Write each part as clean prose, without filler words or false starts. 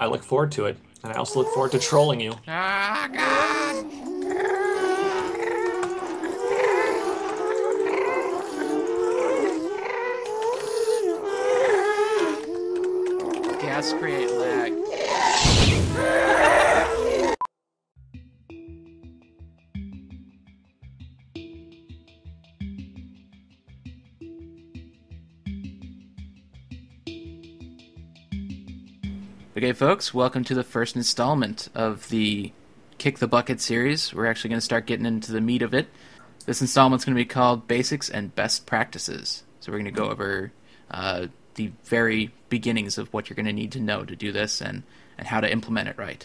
I look forward to it. And I also look forward to trolling you. Ah, God! Gas create lag. Okay, folks, welcome to the first installment of the Kick the Bucket series. We're actually going to start getting into the meat of it. This installment's going to be called Basics and Best Practices. So we're going to go over the very beginnings of what you're going to need to know to do this and how to implement it right.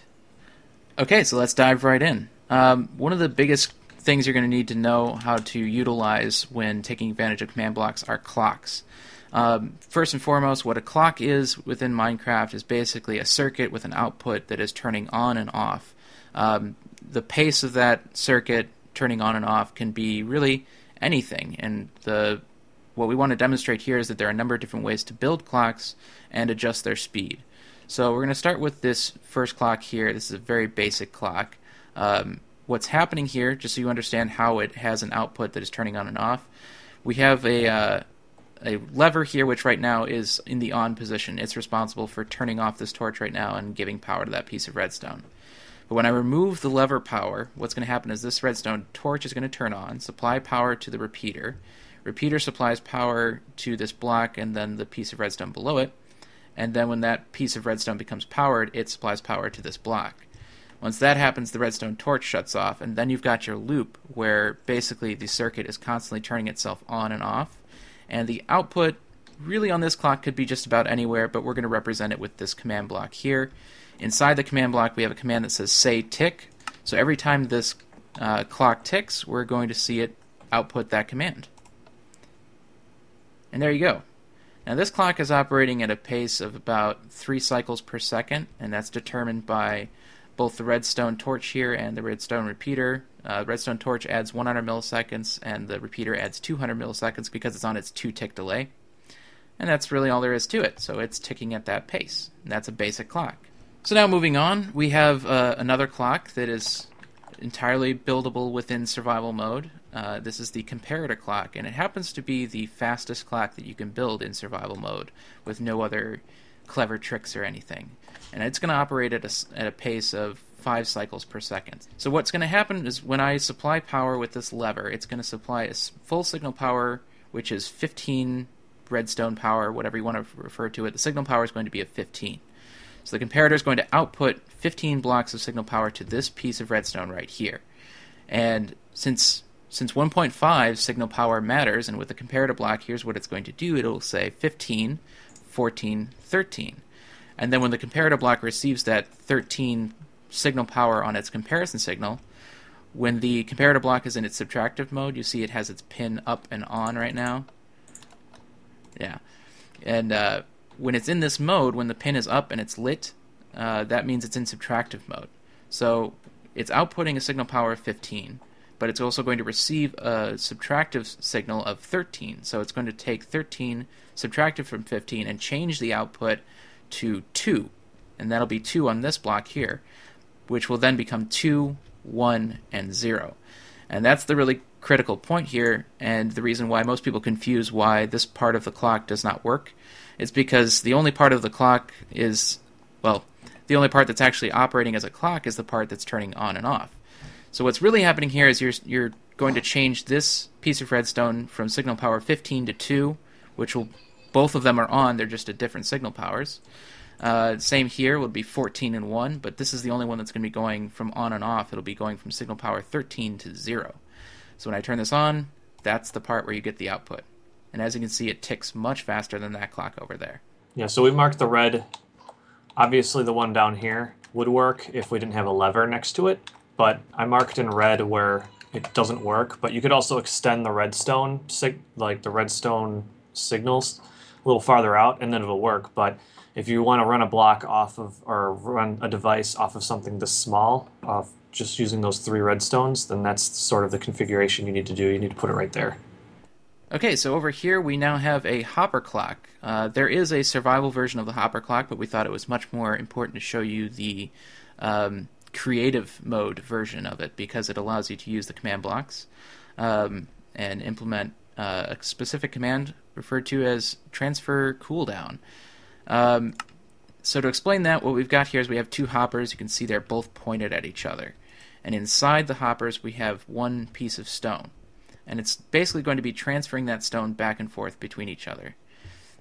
Okay, so let's dive right in. One of the biggest things you're going to need to know how to utilize when taking advantage of command blocks are clocks. First and foremost, what a clock is within Minecraft is basically a circuit with an output that is turning on and off. The pace of that circuit turning on and off can be really anything, and what we want to demonstrate here is that there are a number of different ways to build clocks and adjust their speed. So we're going to start with this first clock here. This is a very basic clock. What's happening here, just so you understand how it has an output that is turning on and off, we have a lever here which right now is in the on position. It's responsible for turning off this torch right now and giving power to that piece of redstone. But when I remove the lever power, what's going to happen is this redstone torch is going to turn on, supply power to the repeater. Repeater supplies power to this block and then the piece of redstone below it. And then when that piece of redstone becomes powered, it supplies power to this block. Once that happens, the redstone torch shuts off, and then you've got your loop where basically the circuit is constantly turning itself on and off. And the output really on this clock could be just about anywhere, but we're going to represent it with this command block here. Inside the command block, we have a command that says say tick. So every time this clock ticks, we're going to see it output that command. And there you go. Now this clock is operating at a pace of about 3 cycles per second, and that's determined by both the redstone torch here and the redstone repeater. Redstone torch adds 100 milliseconds, and the repeater adds 200 milliseconds because it's on its 2-tick delay. And that's really all there is to it. So it's ticking at that pace. And that's a basic clock. So now moving on, we have another clock that is entirely buildable within survival mode. This is the comparator clock, and it happens to be the fastest clock that you can build in survival mode with no other clever tricks or anything. And it's going to operate at a pace of 5 cycles per second. So what's going to happen is when I supply power with this lever, it's going to supply a full signal power, which is 15 redstone power, whatever you want to refer to it. The signal power is going to be at 15. So the comparator is going to output 15 blocks of signal power to this piece of redstone right here. And since 1.5 signal power matters, and with the comparator block, here's what it's going to do. It'll say 15, 14, 13. And then when the comparator block receives that 13 signal power on its comparison signal, when the comparator block is in its subtractive mode, you see it has its pin up and on right now. Yeah. And when it's in this mode, when the pin is up and it's lit, that means it's in subtractive mode. So it's outputting a signal power of 15, but it's also going to receive a subtractive signal of 13. So it's going to take 13 subtracted from 15 and change the output to 2. And that'll be 2 on this block here, which will then become 2, 1, and 0. And that's the really critical point here, and the reason why most people confuse why this part of the clock does not work. It's because the only part of the clock is, well, the only part that's actually operating as a clock is the part that's turning on and off. So what's really happening here is you're going to change this piece of redstone from signal power 15 to 2, which will, both of them are on, they're just at different signal powers. Same here, would be 14 and 1, but this is the only one that's going to be going from on and off. It'll be going from signal power 13 to 0. So when I turn this on, that's the part where you get the output. And as you can see, it ticks much faster than that clock over there. Yeah, so we marked the red. Obviously the one down here would work if we didn't have a lever next to it, but I marked in red where it doesn't work. But you could also extend the redstone, the redstone signals a little farther out, and then it'll work. But if you want to run a block off of, or run a device off of something this small, just using those 3 redstones, then that's sort of the configuration you need to do. You need to put it right there. Okay, so over here we now have a hopper clock. There is a survival version of the hopper clock, but we thought it was much more important to show you the creative mode version of it because it allows you to use the command blocks and implement a specific command referred to as transfer cooldown. So to explain that, what we've got here is we have two hoppers. You can see they're both pointed at each other. And inside the hoppers we have one piece of stone. And it's basically going to be transferring that stone back and forth between each other.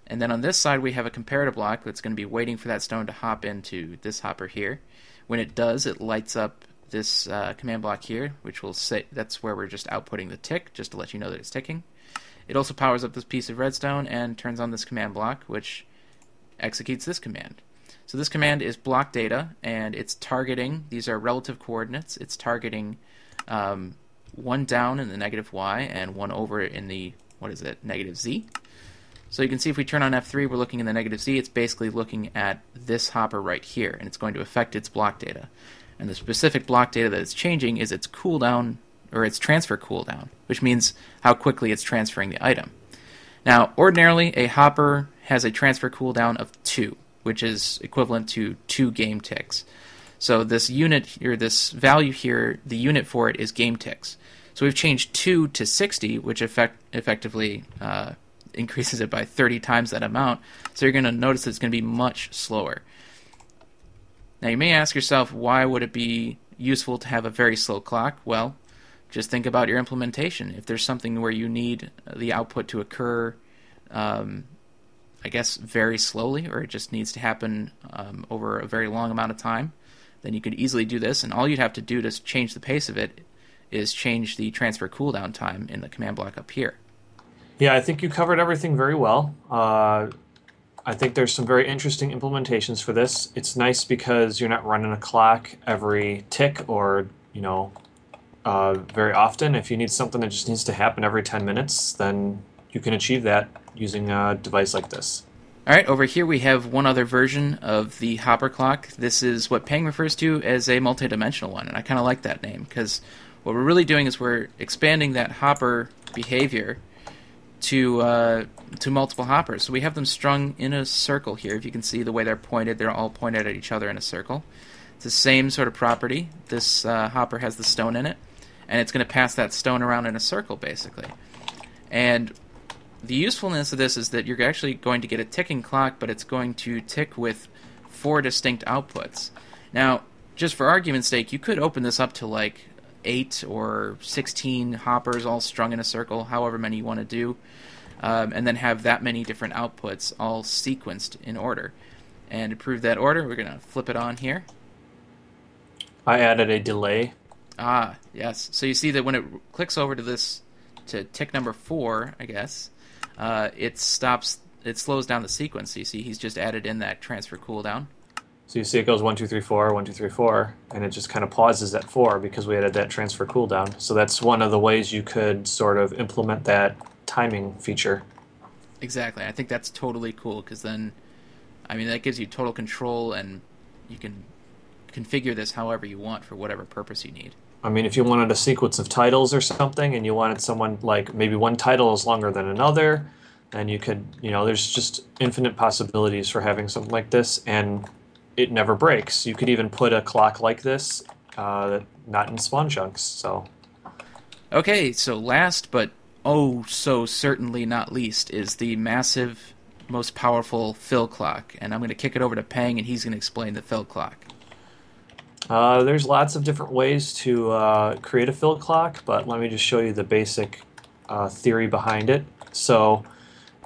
And then on this side we have a comparator block that's going to be waiting for that stone to hop into this hopper here. When it does, it lights up this command block here, which will say that's where we're just outputting the tick, just to let you know that it's ticking. It also powers up this piece of redstone and turns on this command block, which executes this command. So this command is block data, and it's targeting, these are relative coordinates, it's targeting one down in the negative y and one over in the, negative z. So you can see if we turn on F3, we're looking in the negative z. It's basically looking at this hopper right here, and it's going to affect its block data. And the specific block data that it's changing is its cooldown, or its transfer cooldown, which means how quickly it's transferring the item. Now, ordinarily, a hopper has a transfer cooldown of 2, which is equivalent to 2 game ticks. So this unit, or this value here, the unit for it is game ticks. So we've changed 2 to 60, which effectively increases it by 30 times that amount. So you're going to notice that it's going to be much slower. Now you may ask yourself, why would it be useful to have a very slow clock? Well, just think about your implementation. If there's something where you need the output to occur, I guess, very slowly, or it just needs to happen over a very long amount of time, then you could easily do this, and all you'd have to do to change the pace of it is change the transfer cooldown time in the command block up here. Yeah, I think you covered everything very well. I think there's some very interesting implementations for this. It's nice because you're not running a clock every tick or, very often. If you need something that just needs to happen every 10 minutes, then you can achieve that using a device like this. Alright, over here we have one other version of the hopper clock. This is what Peng refers to as a multidimensional one, and I kind of like that name, because what we're really doing is we're expanding that hopper behavior to multiple hoppers. So we have them strung in a circle here. If you can see the way they're pointed, they're all pointed at each other in a circle. It's the same sort of property. This hopper has the stone in it, and it's going to pass that stone around in a circle, basically. And the usefulness of this is that you're actually going to get a ticking clock, but it's going to tick with 4 distinct outputs. Now, just for argument's sake, you could open this up to like 8 or 16 hoppers all strung in a circle, however many you want to do, and then have that many different outputs all sequenced in order. And to prove that order, we're going to flip it on here. I added a delay. Ah, yes. So you see that when it clicks over to this, to tick number 4, I guess, it slows down the sequence. So you see he's just added in that transfer cooldown. So you see it goes 1, 2, 3, 4, 1, 2, 3, 4, and it just kind of pauses at 4 because we added that transfer cooldown. So that's one of the ways you could sort of implement that timing feature. Exactly. I think that's totally cool because then, I mean, that gives you total control and you can configure this however you want for whatever purpose you need. I mean, if you wanted a sequence of titles or something and you wanted someone, like, maybe one title is longer than another, and you could, there's just infinite possibilities for having something like this, and it never breaks. You could even put a clock like this, not in spawn chunks, so. Okay, so last but oh so certainly not least is the massive, most powerful fill clock, and I'm going to kick it over to Peng and he's going to explain the fill clock. There's lots of different ways to create a fill clock, but let me just show you the basic theory behind it. So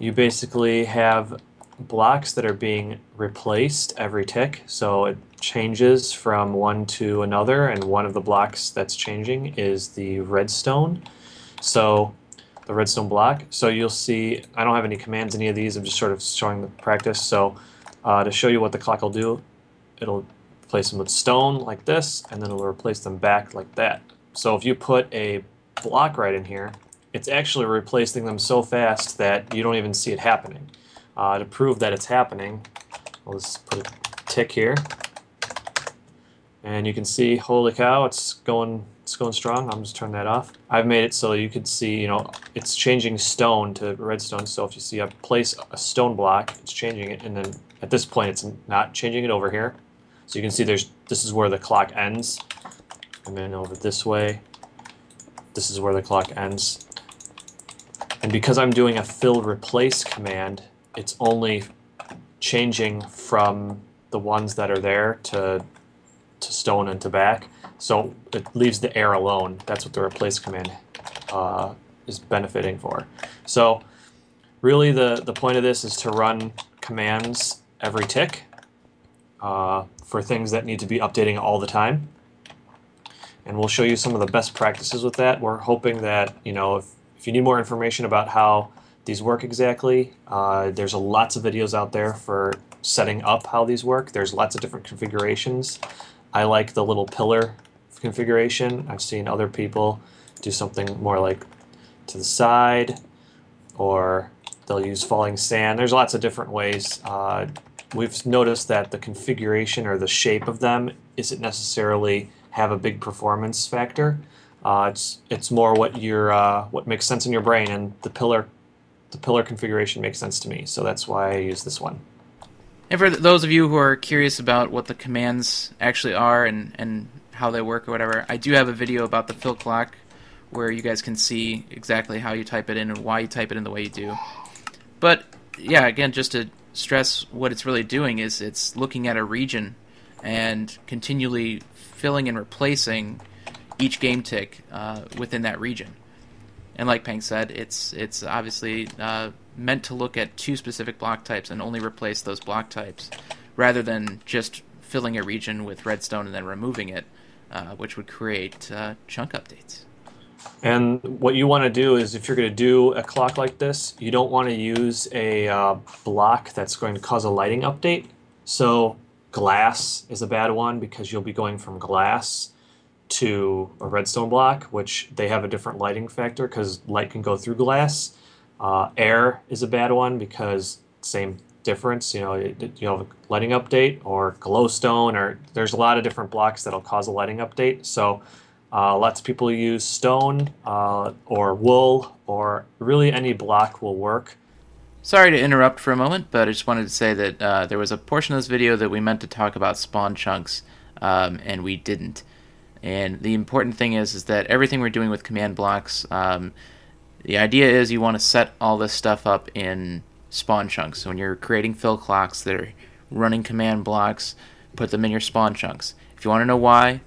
you basically have blocks that are being replaced every tick, so it changes from one to another, and one of the blocks that's changing is the redstone. So the redstone block. So you'll see, I don't have any commands in any of these, I'm just sort of showing the practice. So to show you what the clock will do, it'll replace them with stone like this, and then it'll replace them back like that. So if you put a block right in here, it's actually replacing them so fast that you don't even see it happening. To prove that it's happening, we'll just put a tick here, and you can see, holy cow, it's going it's going strong. I'm just turning that off. I've made it so you can see, you know, it's changing stone to redstone. So if you see I place a stone block, it's changing it, and then at this point it's not changing it over here. So you can see this is where the clock ends, and then over this way, this is where the clock ends. And because I'm doing a fill replace command, it's only changing from the ones that are there to stone and to back. So it leaves the air alone. That's what the replace command is benefiting for. So really the point of this is to run commands every tick for things that need to be updating all the time. And we'll show you some of the best practices with that. We're hoping that, you know, if you need more information about how these work exactly, there's lots of videos out there for setting up how these work. There's lots of different configurations. I like the little pillar configuration. I've seen other people do something more like to the side, or they'll use falling sand. There's lots of different ways. We've noticed that the configuration or the shape of them isn't necessarily have a big performance factor. It's more what makes sense in your brain, and the pillar configuration makes sense to me, so that's why I use this one. And for those of you who are curious about what the commands actually are and how they work or whatever, I do have a video about the fill clock where you guys can see exactly how you type it in and why you type it in the way you do. But yeah, again, just to stress what it's really doing is it's looking at a region and continually filling and replacing each game tick within that region. And like Peng said, it's obviously meant to look at two specific block types and only replace those block types, rather than just filling a region with redstone and then removing it, which would create chunk updates. And what you want to do is, if you're going to do a clock like this, you don't want to use a block that's going to cause a lighting update. So glass is a bad one, because you'll be going from glass to a redstone block, which they have a different lighting factor because light can go through glass. Air is a bad one because same difference. You know, you have a lighting update, or glowstone, or there's a lot of different blocks that'll cause a lighting update. So lots of people use stone or wool, or really any block will work. Sorry to interrupt for a moment, but I just wanted to say that there was a portion of this video that we meant to talk about spawn chunks, and we didn't. And the important thing is that everything we're doing with command blocks, the idea is you want to set all this stuff up in spawn chunks. So when you're creating fill clocks that are running command blocks, put them in your spawn chunks. If you want to know why,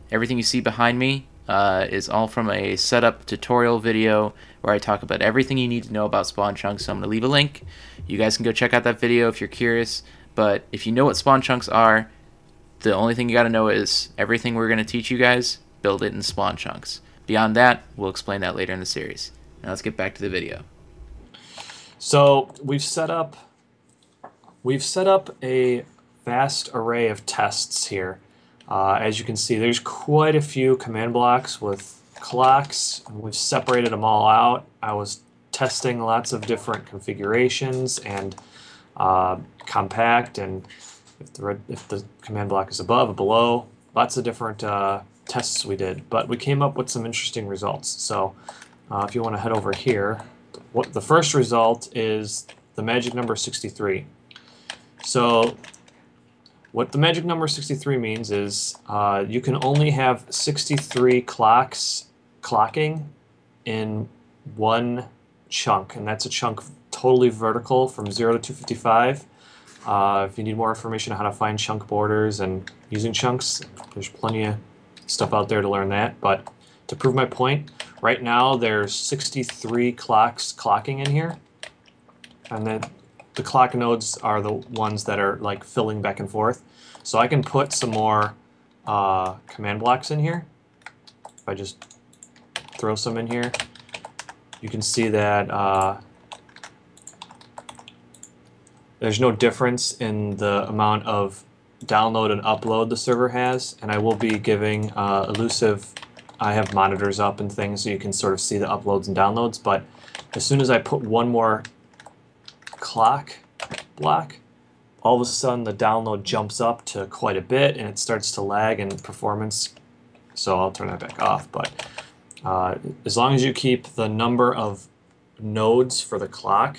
everything you see behind me is all from a setup tutorial video where I talk about everything you need to know about spawn chunks. So I'm going to leave a link. You guys can go check out that video if you're curious. But if you know what spawn chunks are, the only thing you got to know is everything we're going to teach you guys, build it in spawn chunks. Beyond that, we'll explain that later in the series. Now let's get back to the video. So we've set up a vast array of tests here. As you can see, there's quite a few command blocks with clocks. We've separated them all out. I was testing lots of different configurations and compact, and if the command block is above or below, lots of different tests we did. But we came up with some interesting results. So if you want to head over here, the first result is the magic number 63. So what the magic number 63 means is you can only have 63 clocks clocking in one chunk, and that's a chunk totally vertical from 0 to 255. If you need more information on how to find chunk borders and using chunks, there's plenty of stuff out there to learn that. But to prove my point, right now there's 63 clocks clocking in here, and then the clock nodes are the ones that are like filling back and forth. So I can put some more command blocks in here. If I just throw some in here, you can see that there's no difference in the amount of download and upload the server has, and I will be giving elusive. I have monitors up and things so you can sort of see the uploads and downloads, but as soon as I put one more clock block, all of a sudden the download jumps up to quite a bit and it starts to lag and performance so I'll turn that back off. But as long as you keep the number of nodes for the clock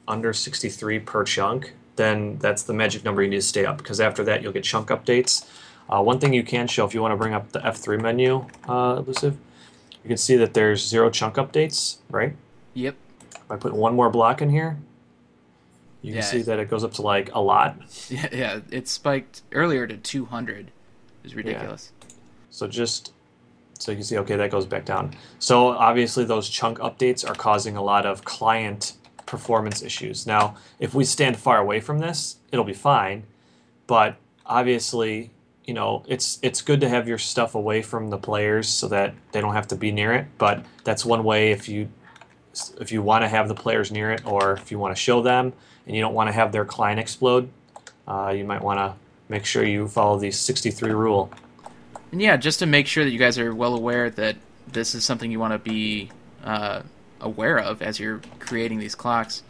under 63 per chunk, then that's the magic number you need to stay up, because after that you'll get chunk updates. One thing you can show if you want to bring up the F3 menu, Elusive, you can see that there's 0 chunk updates, right? Yep. If I put one more block in here, you can see that it goes up to like a lot. Yeah, it spiked earlier to 200. It was ridiculous. Yeah. So you can see, okay, that goes back down. So obviously those chunk updates are causing a lot of client performance issues. Now, if we stand far away from this, it'll be fine. But obviously, you know, it's good to have your stuff away from the players so that they don't have to be near it. But that's one way if you want to have the players near it, or if you want to show them and you don't want to have their client explode, you might want to make sure you follow the 63 rule. And yeah, just to make sure that you guys are well aware that this is something you want to be aware of as you're creating these clocks.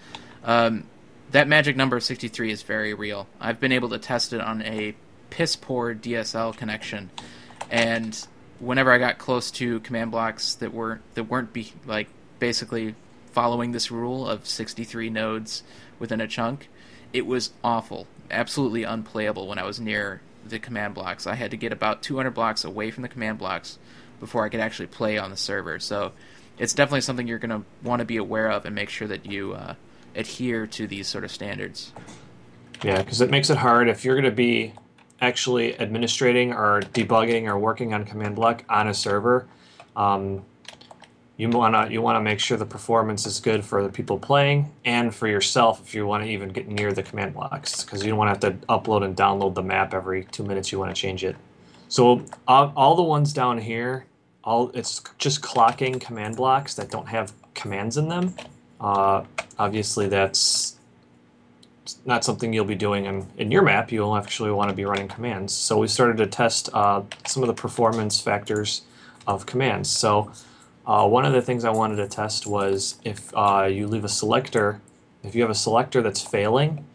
That magic number of 63 is very real. I've been able to test it on a piss-poor DSL connection, and whenever I got close to command blocks that weren't basically following this rule of 63 nodes within a chunk, it was awful, absolutely unplayable when I was near the command blocks. I had to get about 200 blocks away from the command blocks before I could actually play on the server. So it's definitely something you're going to want to be aware of and make sure that you adhere to these sort of standards. Yeah, because it makes it hard if you're going to be actually administrating or debugging or working on command block on a server. You want to make sure the performance is good for the people playing and for yourself if you want to even get near the command blocks, because you don't want to have to upload and download the map every 2 minutes you want to change it. So all the ones down here, it's just clocking command blocks that don't have commands in them. Obviously that's not something you'll be doing in your map. You'll actually want to be running commands. So we started to test some of the performance factors of commands. So one of the things I wanted to test was if you leave a selector, if you have a selector that's failing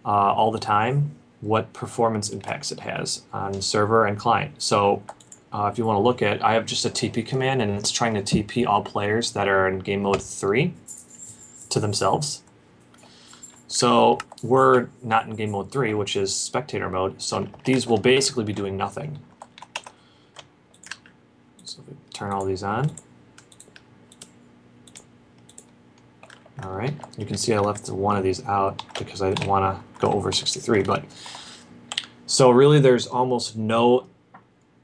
all the time, what performance impacts it has on server and client. So if you want to look at, I have just a TP command, and it's trying to TP all players that are in game mode 3 to themselves. So we're not in game mode 3, which is spectator mode, so these will basically be doing nothing. So if we turn all these on. All right, you can see I left one of these out because I didn't want to go over 63. But so really there's almost no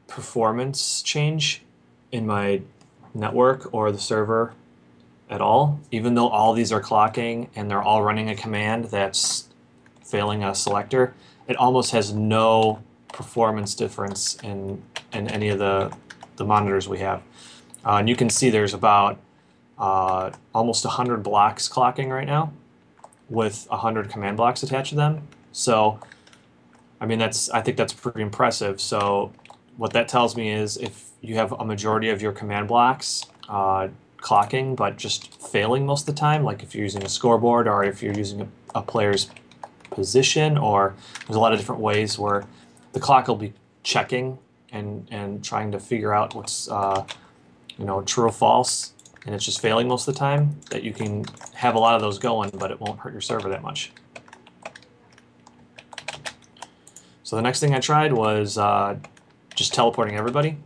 performance change in my network or the server at all, even though all these are clocking and they're all running a command that's failing a selector. It almost has no performance difference in any of the monitors we have. And you can see there's about almost 100 blocks clocking right now with 100 command blocks attached to them. So I mean, I think that's pretty impressive. So what that tells me is if you have a majority of your command blocks clocking but just failing most of the time, like if you're using a scoreboard or if you're using a player's position, or there's a lot of different ways where the clock will be checking and trying to figure out what's true or false, and it's just failing most of the time, that you can have a lot of those going, but it won't hurt your server that much. So the next thing I tried was just teleporting everybody.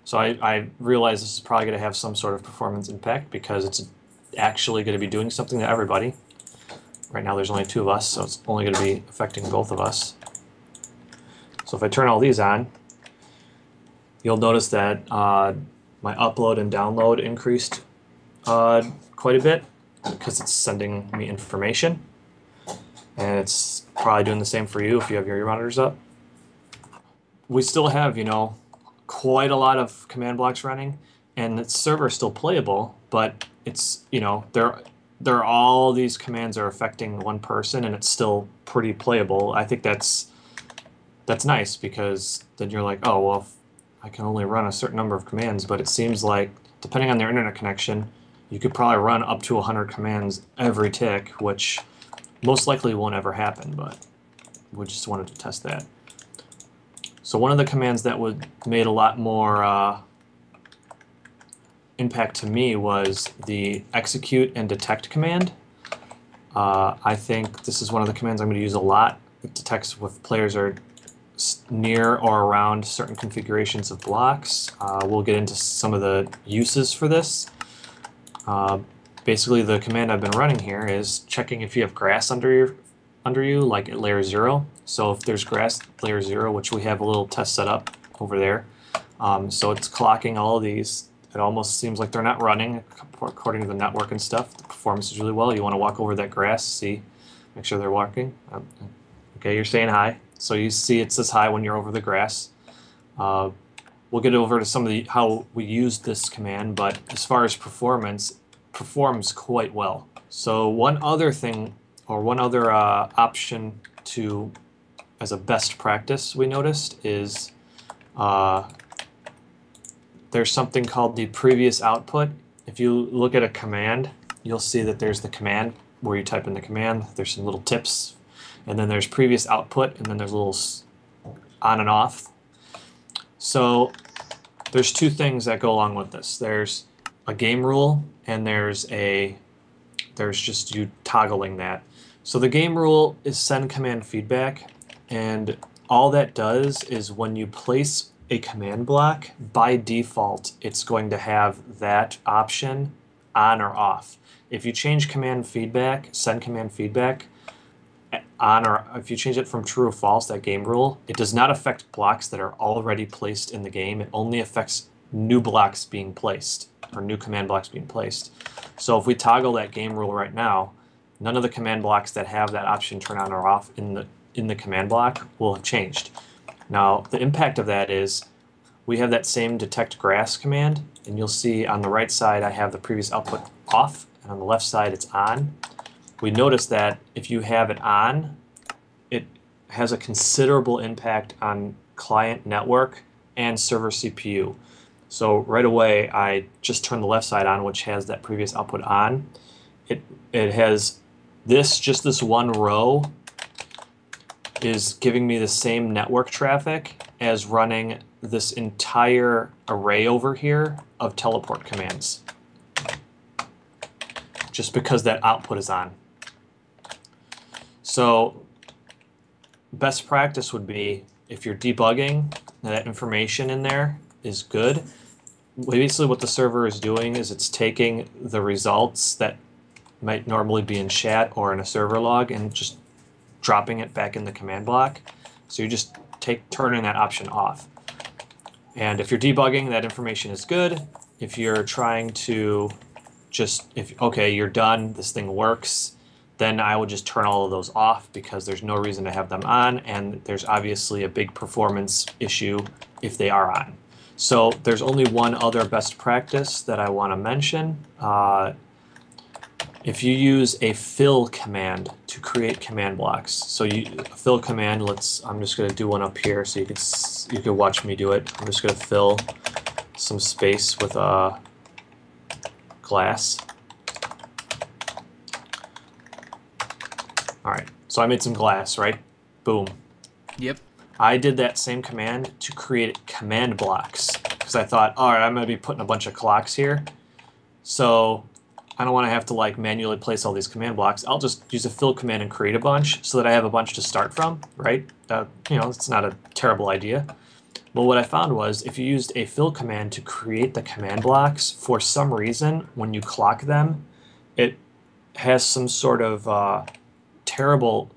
So I realized this is probably going to have some sort of performance impact because it's actually going to be doing something to everybody. Right now there's only 2 of us, so it's only going to be affecting both of us. So if I turn all these on, you'll notice that my upload and download increased quite a bit because it's sending me information. And it's probably doing the same for you if you have your monitors up. We still have, quite a lot of command blocks running, and the server is still playable, but it's, there are all these commands are affecting one person, and it's still pretty playable. I think that's nice, because then you're like, oh, well, if I can only run a certain number of commands, but it seems like, depending on their internet connection, you could probably run up to 100 commands every tick, which most likely won't ever happen, but we just wanted to test that. So one of the commands that would made a lot more impact to me was the execute and detect command. I think this is one of the commands I'm going to use a lot. It detects if players are near or around certain configurations of blocks. We'll get into some of the uses for this. Basically, the command I've been running here is checking if you have grass under you, like at layer 0. So if there's grass at layer 0, which we have a little test set up over there, so it's clocking all of these. It almost seems like they're not running according to the network and stuff. The performance is really well. You want to walk over that grass, see, make sure they're walking. Okay, you're saying hi. So you see it says hi when you're over the grass. We'll get over to some of the how we use this command, but as far as performance, it performs quite well. So one other thing, or one other option to, as a best practice we noticed is there's something called the previous output. If you look at a command, you'll see that there's the command where you type in the command. There's some little tips, and then there's previous output, and then there's little on and off. So there's two things that go along with this. There's a game rule, and there's just you toggling that. So the game rule is send command feedback, and all that does is when you place a command block, by default, it's going to have that option on or off. If you change command feedback, send command feedback on, or if you change it from true or false, that game rule, it does not affect blocks that are already placed in the game. It only affects new blocks being placed, or new command blocks being placed. So if we toggle that game rule right now, none of the command blocks that have that option turn on or off in the command block will have changed. Now, the impact of that is we have that same detect grass command, and you'll see on the right side I have the previous output off, and on the left side it's on. We notice that if you have it on, it has a considerable impact on client network and server CPU. So right away I just turn the left side on, which has that previous output on. It has just this one row is giving me the same network traffic as running this entire array over here of teleport commands, just because that output is on. So best practice would be, if you're debugging, that information in there is good. Basically what the server is doing is it's taking the results that might normally be in chat or in a server log and just dropping it back in the command block. So you just turning that option off. And if you're debugging, that information is good. If you're trying to okay, you're done, this thing works, then I would just turn all of those off, because there's no reason to have them on, and there's obviously a big performance issue if they are on. So there's only one other best practice that I want to mention. If you use a fill command to create command blocks, so a fill command, I'm just going to do one up here so you can watch me do it. I'm just going to fill some space with a glass. All right, so I made some glass, right? Boom. Yep. I did that same command to create command blocks, because I thought, all right, I'm going to be putting a bunch of clocks here, so I don't want to have to like manually place all these command blocks. I'll just use a fill command and create a bunch so that I have a bunch to start from, right? It's not a terrible idea. But what I found was, if you used a fill command to create the command blocks, for some reason, when you clock them, it has some sort of terrible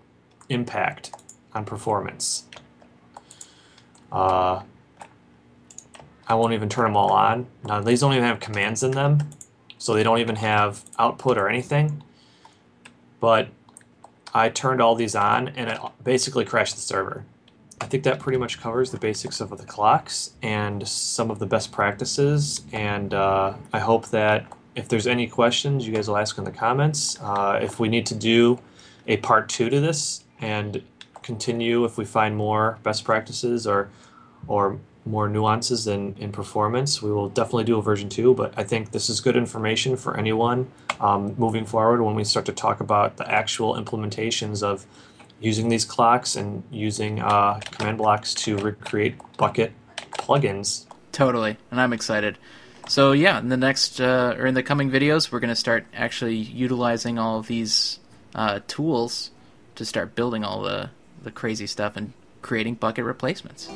impact on performance. I won't even turn them all on. Now, these don't even have commands in them, so they don't even have output or anything. But I turned all these on, and it basically crashed the server. I think that pretty much covers the basics of the clocks and some of the best practices, and I hope that if there's any questions, you guys will ask in the comments. If we need to do a part 2 to this and continue, if we find more best practices or more nuances in performance, we will definitely do a version 2, but I think this is good information for anyone moving forward when we start to talk about the actual implementations of using these clocks and using command blocks to recreate Bukkit plugins. Totally, and I'm excited. So yeah, in the next or in the coming videos, we're going to start actually utilizing all of these tools to start building all the crazy stuff and creating Bukkit replacements.